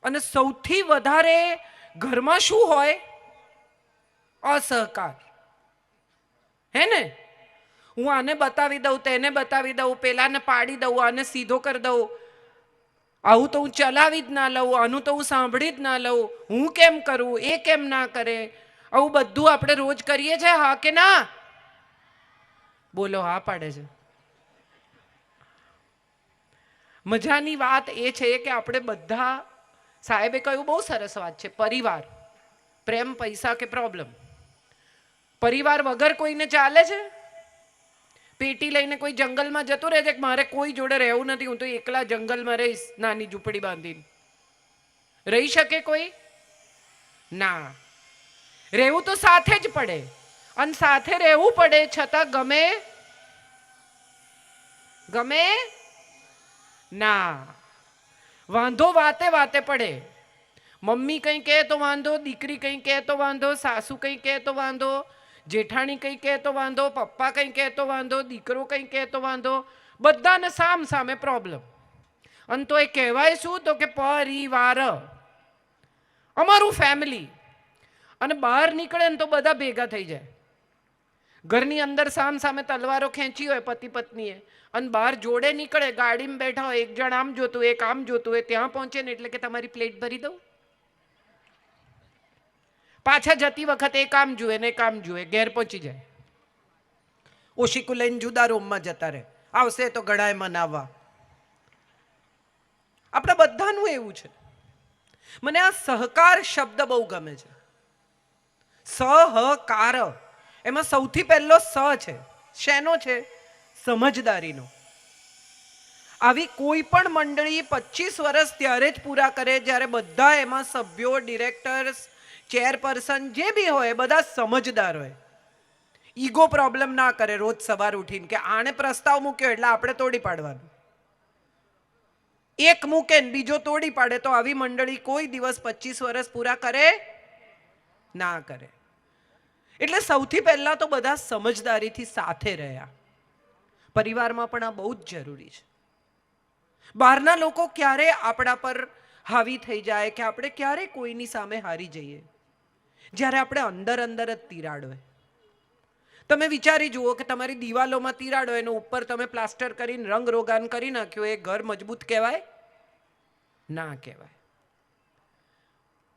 અને સૌથી વધારે ઘરમાં શું હોય? અસહકાર. હે ને? હું આને બતાવી દઉં, તેને બતાવી દઉં, પેલાને પાડી દઉં, આને સીધો કરી દઉં, આવું તો હું ચલાવી જ ના લઉં, આનું તો હું સાંભળી જ ના લઉં, હું કેમ કરું, એ કેમ ના કરે. આવું બધું આપણે રોજ કરીએ છીએ, હા કે ના? બોલો, હા પાડે છે. મજાની વાત એ છે કે આપણે બધા, સાહેબે કહ્યું બહુ સરસ વાત છે, પરિવાર, પ્રેમ, પૈસા કે પ્રોબ્લેમ. પરિવાર વગર કોઈને ચાલે છે? પેટી લઈને કોઈ જંગલમાં જતું રહે છે કે મારે કોઈ જોડે રહેવું નથી, હું તો એકલા જંગલમાં રહીશ, નાની ઝૂંપડી બાંધીને? રહી શકે કોઈ? ના. રહેવું તો સાથે જ પડે, અને સાથે રહેવું પડે છતાં ગમે ના. વાંધો વાતે વાતે પડે. મમ્મી કંઈ કહે તો વાંધો, દીકરી કંઈ કહે તો વાંધો, સાસુ કંઈ કહે તો વાંધો, જેઠાણી કંઈ કહે તો વાંધો, પપ્પા કંઈ કહે તો વાંધો, દીકરો કંઈ કહે તો વાંધો, બધાને સામ સામે પ્રોબ્લેમ. અને તો એ કહેવાય શું? તો કે પરિવાર, અમારું ફેમિલી. અને બહાર નીકળે ને તો બધા ભેગા થઈ જાય. ઘરની અંદર સામ સામે તલવારો ખેંચી હોય પતિ પત્નીએ, અને બહાર જોડે નીકળે, ગાડીમાં બેઠા હોય, એક જણ આમ જોતું હોય, એક આમ જોતું હોય, ત્યાં પહોંચે ને એટલે કે તમારી પ્લેટ ભરી દઉં. પાછા જતી વખતે એક આમ જુએ ને એક આમ જુએ, ઘેર પહોંચી જાય. ઓશીકું લઈને જુદા રૂમમાં જતા રહે, આવશે તો ગળાએ મનાવવા. આપણા બધાનું એવું છે. મને આ સહકાર શબ્દ બહુ ગમે છે. સહકાર, એમાં સૌથી પહેલો સ છે. શેનો છે? સમજદારીનો. આવી કોઈ પણ મંડળી 25 વર્ષ ત્યારે જ પૂરા કરે જ્યારે બધા એમાં સભ્યો, ડિરેક્ટર્સ, ચેરપર્સન જે બી હોય બધા સમજદાર હોય. ઈગો પ્રોબ્લેમ ના કરે રોજ સવાર ઉઠીને કે આણે પ્રસ્તાવ મૂક્યો એટલે આપણે તોડી પાડવાનું. એક મૂકે ને બીજો તોડી પાડે તો આવી મંડળી કોઈ દિવસ 25 વર્ષ પૂરા કરે ના કરે. એટલે સૌથી પહેલા તો બધા સમજદારીથી સાથે રહ્યા. પરિવારમાં પણ આ બહુ જ જરૂરી છે. બહારના લોકો ક્યારે આપણા પર હાવી થઈ જાય કે આપણે ક્યારે કોઈની સામે હારી જઈએ જ્યારે આપણે અંદર અંદર જ તિરાડ હોય. તમે વિચારી જુઓ કે તમારી દિવાલોમાં તિરાડ હોય, એનો ઉપર તમે પ્લાસ્ટર કરીને રંગ રોગાન કરી નાખ્યો, એ ઘર મજબૂત કહેવાય? ના કહેવાય.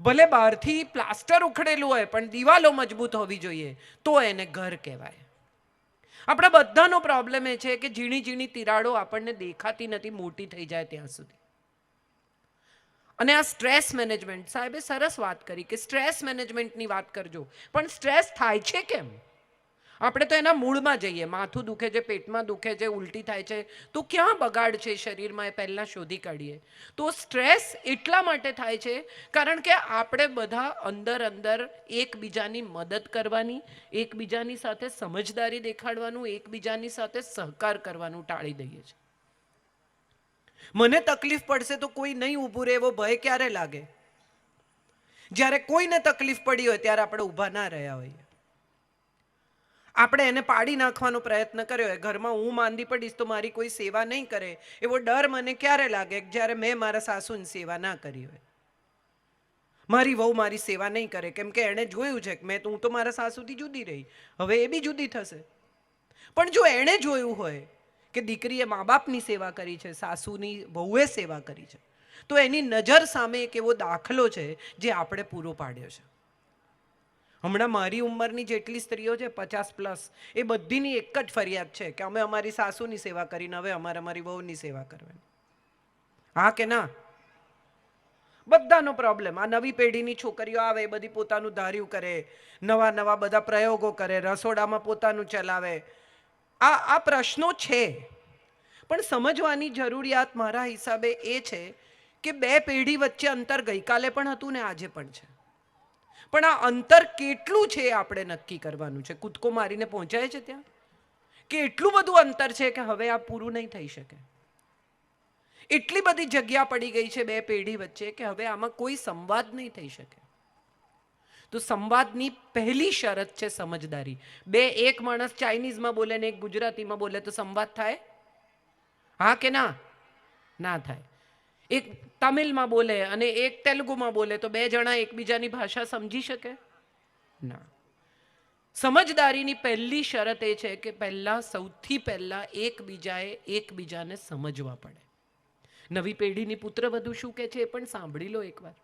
ભલે બહારથી પ્લાસ્ટર ઉખડેલું હોય પણ દિવાલો મજબૂત હોવી જોઈએ તો એને ઘર કહેવાય. આપણા બધાનો પ્રોબ્લેમ એ છે કે ઝીણી ઝીણી તિરાડો આપણને દેખાતી નથી મોટી થઈ જાય ત્યાં સુધી. અને આ સ્ટ્રેસ મેનેજમેન્ટ, સાહેબે સરસ વાત કરી કે સ્ટ્રેસ મેનેજમેન્ટની વાત કરજો, પણ સ્ટ્રેસ થાય છે કેમ? આપણે તો એના મૂળમાં જઈએ. માથું દુખે છે, પેટમાં દુખે છે, ઉલટી થાય છે, તો ક્યાં બગાડ છે શરીરમાં એ પહેલાં શોધી કાઢીએ. તો સ્ટ્રેસ એટલા માટે થાય છે કારણ કે આપણે બધા અંદર અંદર એકબીજાની મદદ કરવાની, એકબીજાની સાથે સમજદારી દેખાડવાનું, એકબીજાની સાથે સહકાર કરવાનું ટાળી દઈએ છીએ. મને તકલીફ પડશે તો કોઈ નહીં ઊભું રહે એવો ભય ક્યારે લાગે? જ્યારે કોઈને તકલીફ પડી હોય ત્યારે આપણે ઊભા ના રહ્યા હોઈએ. આપણે એને પાડી નાખવાનો પ્રયત્ન કર્યો હોય. ઘરમાં હું માંદી પડીશ તો મારી કોઈ સેવા નહીં કરે એવો ડર મને ક્યારે લાગે? જ્યારે મેં મારા સાસુની સેવા ના કરી હોય. મારી વહુ મારી સેવા નહીં કરે કેમ કે એણે જોયું છે કે હું તો મારા સાસુથી જુદી રહી, હવે એ બી જુદી થશે. પણ જો એણે જોયું હોય કે દીકરીએ મા બાપની સેવા કરી છે, સાસુની વહુએ સેવા કરી છે, તો એની નજર સામે એક એવો દાખલો છે જે આપણે પૂરો પાડ્યો છે. હમણાં મારી ઉંમરની જેટલી સ્ત્રીઓ છે 50+, એ બધીની એક જ ફરિયાદ છે કે અમે અમારી સાસુની સેવા કરીને હવે અમારે અમારી વહુની સેવા કરવાની. હા કે ના? બધાનો પ્રોબ્લેમ. આ નવી પેઢીની છોકરીઓ આવે એ બધી પોતાનું ધાર્યું કરે, નવા નવા બધા પ્રયોગો કરે, રસોડામાં પોતાનું ચલાવે. આ પ્રશ્નો છે, પણ સમજવાની જરૂરિયાત મારા હિસાબે એ છે કે બે પેઢી વચ્ચે અંતર ગઈકાલે પણ હતું ને આજે પણ છે. પણ આ અંતર કેટલું છે આપણે નક્કી કરવાનું છે. કૂદકો મારીને પહોંચાય છે ત્યાં કે એટલું બધું અંતર છે કે હવે આ પૂરું નહીં થઈ શકે. એટલી બધી જગ્યા પડી ગઈ છે બે પેઢી વચ્ચે કે હવે આમાં કોઈ સંવાદ નહીં થઈ શકે. તો સંવાદની પહેલી શરત છે સમજદારી. એક માણસ ચાઇનીઝમાં બોલે ને એક ગુજરાતીમાં બોલે તો સંવાદ થાય? હા કે ના? ના થાય. એક તમિલમાં બોલે અને એક તેલુગુમાં બોલે તો બે જણા એકબીજાની ભાષા સમજી શકે? ના. સમજદારીની પહેલી શરત એ છે કે સૌથી પહેલા એકબીજાને સમજવા પડે. નવી પેઢીની પુત્રવધુ શું કહે છે એ પણ સાંભળી લો એકવાર.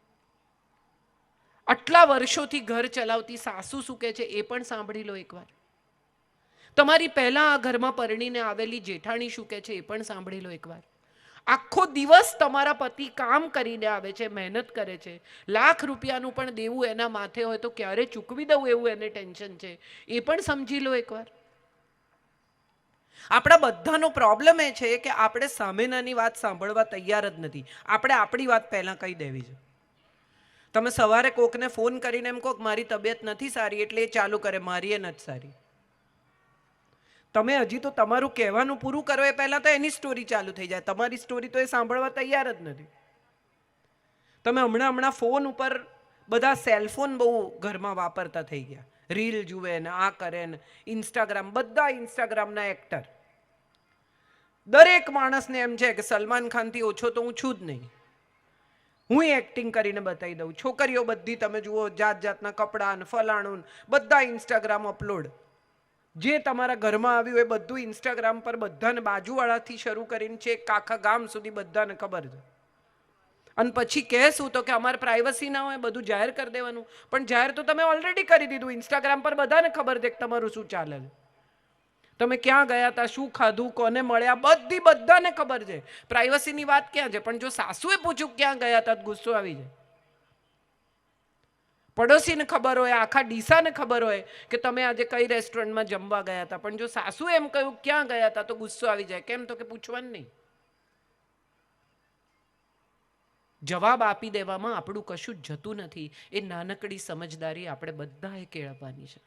આટલા વર્ષોથી ઘર ચલાવતી સાસુ શું કહે છે એ પણ સાંભળી લો એકવાર. તમારી પહેલા આ ઘરમાં પરણીને આવેલી જેઠાણી શું કહે છે એ પણ સાંભળી લો એકવાર. આખો દિવસ તમારા પતિ કામ કરીને આવે છે, મહેનત કરે છે, ₹1,00,000 પણ દેવું એના માથે હોય તો ક્યારે ચૂકવી દઉં એવું એને ટેન્શન છે, એ પણ સમજી લો એકવાર. આપણા બધાનો પ્રોબ્લેમ એ છે કે આપણે સામેનાની વાત સાંભળવા તૈયાર જ નથી. આપણે આપણી વાત પહેલાં કહી દેવી છે. તમે સવારે કોકને ફોન કરીને એમ કહો કે મારી તબિયત નથી સારી એટલે એ ચાલુ કરે મારી એ નથી સારી. તમે હજી તો તમારું કહેવાનું પૂરું કરો એ પહેલાં તો એની સ્ટોરી ચાલુ થઈ જાય. તમારી સ્ટોરી તો એ સાંભળવા તૈયાર જ નથી. તમે હમણાં ફોન ઉપર બધા સેલફોન બહુ ઘરમાં વાપરતા થઈ ગયા. રીલ જુએ ને આ કરે ને ઇન્સ્ટાગ્રામ, બધા ઇન્સ્ટાગ્રામના એક્ટર. દરેક માણસને એમ છે કે સલમાન ખાનથી ઓછો તો હું છું જ નહીં. હું એક્ટિંગ કરીને બતાવી દઉં. છોકરીઓ બધી તમે જુઓ જાત જાતના કપડાં ને ફલાણું બધા ઇન્સ્ટાગ્રામ અપલોડ. જે તમારા ઘરમાં આવ્યું એ બધું ઇન્સ્ટાગ્રામ પર બધાને બાજુવાળાથી શરૂ કરીને છે આખા ગામ સુધી બધાને ખબર છે. અને પછી કહેશું તો કે અમારે પ્રાઇવસી ના હોય, બધું જાહેર કરી દેવાનું. પણ જાહેર તો તમે ઓલરેડી કરી દીધું. ઇન્સ્ટાગ્રામ પર બધાને ખબર છે કે તમારું શું ચાલે છે. તમે ક્યાં ગયા હતા, શું ખાધું, કોને મળ્યા, બધાને ખબર છે. પ્રાઇવસીની વાત ક્યાં છે? પણ જો સાસુએ પૂછ્યું ક્યાં ગયા હતા ગુસ્સો આવી જાય. પડોશીને ખબર હોય, આખા ડીસાને ખબર હોય કે તમે આજે કઈ રેસ્ટોરન્ટમાં જમવા ગયા હતા, પણ જો સાસુ એમ કહ્યું ક્યાં ગયા હતા તો ગુસ્સો આવી જાય. કેમ? તો કે પૂછવાનું નહીં. જવાબ આપી દેવામાં આપણું કશું જ જતું નથી. એ નાનકડી સમજદારી આપણે બધાએ કેળવવાની છે.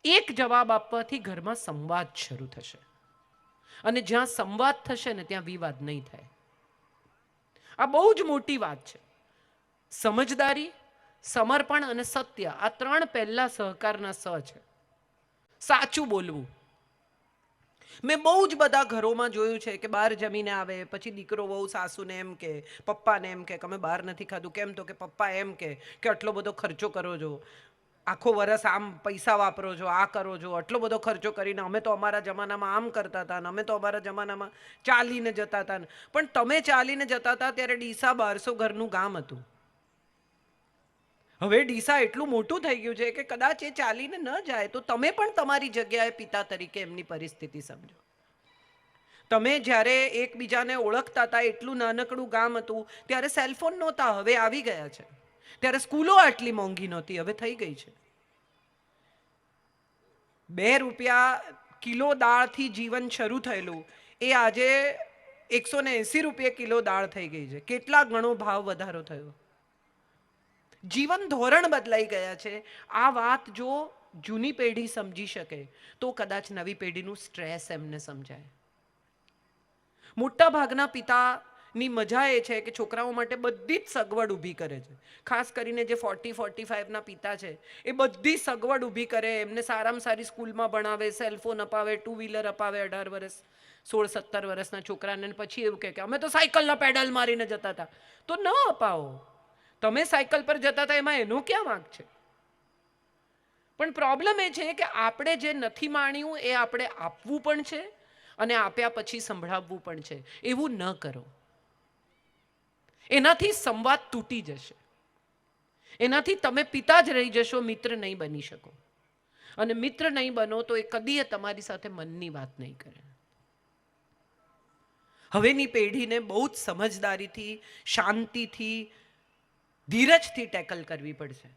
એક જવાબ આપવાથી ઘરમાં સંવાદ શરૂ થશે અને જ્યાં સંવાદ થશે ને ત્યાં વિવાદ નહીં થાય. આ બહુ જ મોટી વાત છે. સમજદારી, સમર્પણ અને સત્ય, આ 3 પહેલા સહકારના સ છે. સાચું બોલવું. મેં બહુ જ બધા ઘરોમાં જોયું છે કે બહાર જમીને આવે પછી દીકરો વહુ સાસુને એમ કે, પપ્પાને એમ કે અમે બહાર નથી ખાધું. કેમ? તો કે પપ્પા એમ કે આટલો બધો ખર્ચો કરો છો, આખો વર્ષ આમ પૈસા વાપરો છો, આ કરો છો, આટલો બધો ખર્ચો કરીને અમે તો અમારા જમાનામાં આમ કરતા હતા ને અમે તો અમારા જમાનામાં ચાલીને જતા હતા. પણ તમે ચાલીને જતા હતા ત્યારે ડીસા 1200 ઘરનું ગામ હતું. હવે ડીસા એટલું મોટું થઈ ગયું છે કે કદાચ એ ચાલીને ન જાય તો તમે પણ તમારી જગ્યાએ પિતા તરીકે એમની પરિસ્થિતિ સમજો. તમે જ્યારે એકબીજાને ઓળખતા હતા એટલું નાનકડું ગામ હતું ત્યારે સેલફોન નહોતા, હવે આવી ગયા છે. ત્યારે સ્કૂલો આટલી મોંઘી નહોતી, હવે થઈ ગઈ છે. ₹2 કિલો દાળથી જીવન શરૂ થયેલું એ આજે ₹180 કિલો દાળ થઈ ગઈ છે. કેટલા ગણો ભાવ વધારો થયો. જીવન ધોરણ બદલાઈ ગયા છે. આ વાત જો જૂની પેઢી સમજી શકે તો કદાચ નવી પેઢીનું સ્ટ્રેસ એમને સમજાય. મોટા ભાગના પિતાની મજા એ છે કે છોકરાઓ માટે બધી જ સગવડ ઊભી કરે છે. ખાસ કરીને જે 40-45ના પિતા છે એ બધી સગવડ ઊભી કરે, એમને સારામાં સારી સ્કૂલમાં ભણાવે, સેલફોન અપાવે, 2 વ્હીલર અપાવે 18 વર્ષ 16-17 વર્ષના છોકરાને. પછી એવું કે અમે તો સાયકલના પેડલ મારીને જતા હતા. તો ન અપાવો. તમે સાયકલ પર જતા હતા એમાં એનો ક્યાં વાંક છે? પણ પ્રોબ્લેમ એ છે કે આપણે જે નથી માણ્યું એ આપણે આપવું પણ છે અને આપ્યા પછી સંભળાવવું પણ છે. એવું ન કરો. એનાથી સંવાદ તૂટી જશે. એનાથી તમે પિતા જ રહી જશો, મિત્ર નહીં બની શકો. અને મિત્ર નહીં બનો તો એ કદીએ તમારી સાથે મનની વાત નહીં કરે. હવેની પેઢીને બહુ જ સમજદારીથી, શાંતિથી, ધીરજથી ટેકલ કરવી પડશે.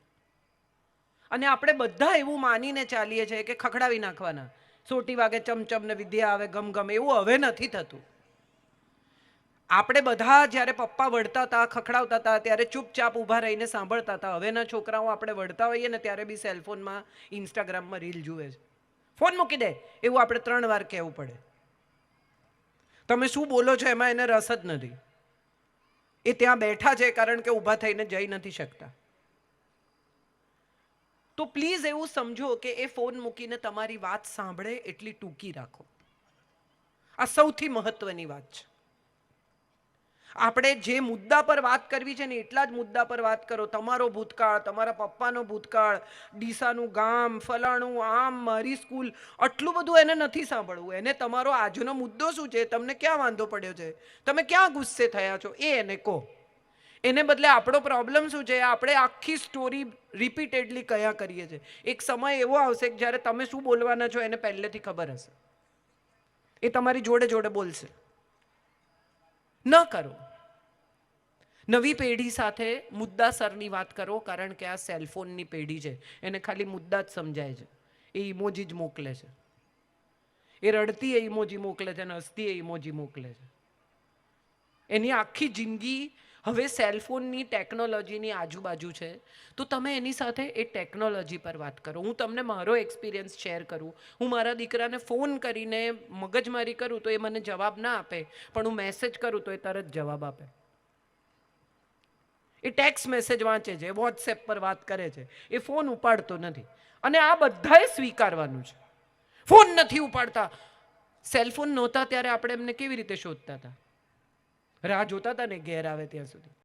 અને આપણે બધા એવું માનીને ચાલીએ છીએ કે ખખડાવી નાખવાના, સોટી વાગે ચમચમ ને વિદ્યા આવે ગમ. એવું હવે નથી થતું. આપણે બધા જ્યારે પપ્પા વળતા હતા, ખખડાવતા હતા ત્યારે ચૂપચાપ ઊભા રહીને સાંભળતા હતા. હવેના છોકરાઓ આપણે વળતા હોઈએ ને ત્યારે બી સેલફોનમાં, ઇન્સ્ટાગ્રામમાં રીલ જુએ છે. ફોન મૂકી દે એવું આપણે 3 વાર કહેવું પડે. તમે શું બોલો છો એમાં એને રસ જ નથી. એ ત્યાં બેઠા છે કારણ કે ઊભા થઈને જઈ નથી શકતા. તો પ્લીઝ એવું સમજો કે એ ફોન મૂકીને તમારી વાત સાંભળે એટલી ટૂંકી રાખો. આ સૌથી મહત્વની વાત છે. આપણે જે મુદ્દા પર વાત કરવી છે ને એટલા જ મુદ્દા પર વાત કરો. તમારો ભૂતકાળ, તમારા પપ્પાનો ભૂતકાળ, ડીસાનું ગામ, ફલાણું, આમ, મારી સ્કૂલ, આટલું બધું એને નથી સાંભળવું. એને તમારો આજનો મુદ્દો શું છે, તમને ક્યાં વાંધો પડ્યો છે, તમે ક્યાં ગુસ્સે થયા છો, એ એને કહો. એને બદલે આપણો પ્રોબ્લેમ શું છે, આપણે આખી સ્ટોરી રિપીટેડલી કયા કરીએ છીએ. એક સમય એવો આવશે કે જ્યારે તમે શું બોલવાના છો એને પહેલેથી ખબર હશે, એ તમારી જોડે જોડે બોલશે. ન કરો. નવી પેઢી સાથે મુદ્દાસરની વાત કરો, કારણ કે આ સેલફોનની પેઢી છે, એને ખાલી મુદ્દા જ સમજાય છે. એ ઇમોજી જ મોકલે છે. એ રડતી એ ઇમોજી મોકલે છે અને હસતી એ ઇમોજી મોકલે છે. એની આખી જિંદગી હવે સેલફોનની ટેકનોલોજીની આજુબાજુ છે. તો તમે એની સાથે એ ટેકનોલોજી પર વાત કરો. હું તમને મારો એક્સપિરિયન્સ શેર કરું. હું મારા દીકરાને ફોન કરીને મગજમારી કરું તો એ મને જવાબ ના આપે, પણ હું મેસેજ કરું તો એ તરત જવાબ આપે. એ ટેક્સ્ટ મેસેજ વાંચે છે, વોટ્સએપ પર વાત કરે છે, એ ફોન ઉપાડતો નથી. અને આ બધાએ સ્વીકારવાનું છે. ફોન નથી ઉપાડતા. સેલફોન નહોતા ત્યારે આપણે એમને કેવી રીતે શોધતા હતા? રાહ જોતા હતા ને ઘેર આવે ત્યાં સુધી.